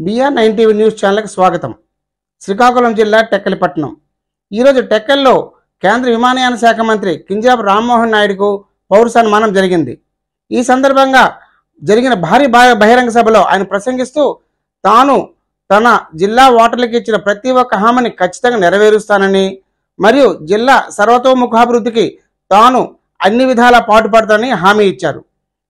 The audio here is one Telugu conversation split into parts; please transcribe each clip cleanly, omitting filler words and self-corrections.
BR9 టీవీ న్యూస్ ఛానల్కి స్వాగతం. శ్రీకాకుళం జిల్లా టెక్కలిపట్నం. ఈరోజు టెక్కల్లో కేంద్ర విమానయాన శాఖ మంత్రి కింజరాపు రామ్మోహన్ నాయుడుకు పౌర సన్మానం జరిగింది. ఈ సందర్భంగా జరిగిన భారీ బహిరంగ సభలో ఆయన ప్రసంగిస్తూ తాను తన జిల్లా ఓటర్లకు ఇచ్చిన ప్రతి ఒక్క హామీని ఖచ్చితంగా నెరవేరుస్తానని, మరియు జిల్లా సర్వతోముఖాభివృద్ధికి తాను అన్ని విధాలా పాటుపడతానని హామీ ఇచ్చారు.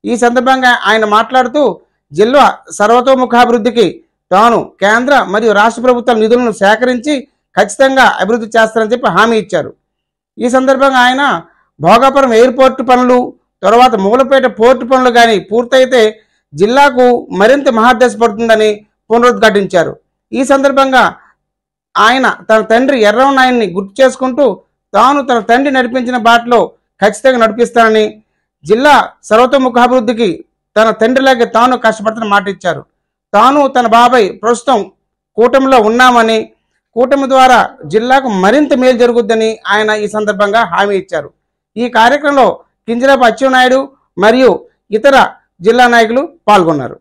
ఈ సందర్భంగా ఆయన మాట్లాడుతూ జిల్లా సర్వతోముఖాభివృద్ధికి తాను కేంద్ర మరియు రాష్ట్ర ప్రభుత్వాల నిధులను సేకరించి ఖచ్చితంగా అభివృద్ధి చేస్తారని చెప్పి హామీ ఇచ్చారు. ఈ సందర్భంగా ఆయన భోగాపురం ఎయిర్పోర్ట్ పనులు, తర్వాత మూలపేట పోర్టు పనులు కానీ పూర్తయితే జిల్లాకు మరింత మహాదశ పడుతుందని పునరుద్ఘాటించారు. ఈ సందర్భంగా ఆయన తన తండ్రి ఎర్రవనాయుడిని గుర్తు చేసుకుంటూ తాను తన తండ్రి నడిపించిన బాటలో ఖచ్చితంగా నడిపిస్తానని, జిల్లా సర్వతోముఖాభివృద్ధికి తన తండ్రిలాగే తాను కష్టపడుతున్న మాట ఇచ్చారు. తాను తన బాబాయ్ ప్రస్తుతం కూటమిలో ఉన్నామని, కూటమి ద్వారా జిల్లాకు మరింత మేలు జరుగుద్దని ఆయన ఈ సందర్భంగా హామీ ఇచ్చారు. ఈ కార్యక్రమంలో కింజరాపు అచ్చెన్నాయుడు మరియు ఇతర జిల్లా నాయకులు పాల్గొన్నారు.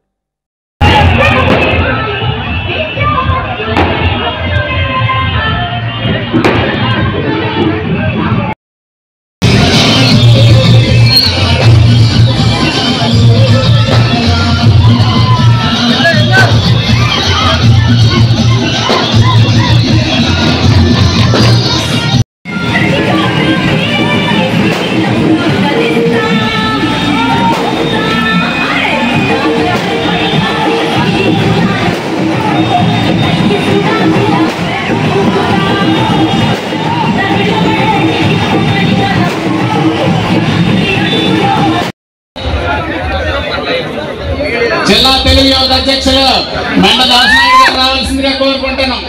జిల్లా తెలుగు యువత అధ్యక్షులు మెండ దాసనాయుడు గారు రావాల్సిందిగా కోరుకుంటున్నాం.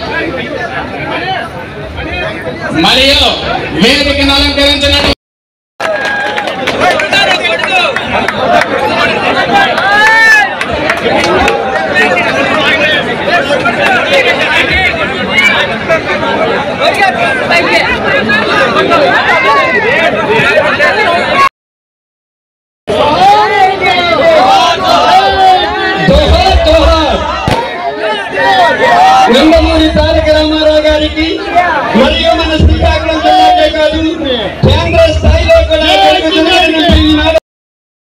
మరియు వేదికను అలంకరించినటువంటి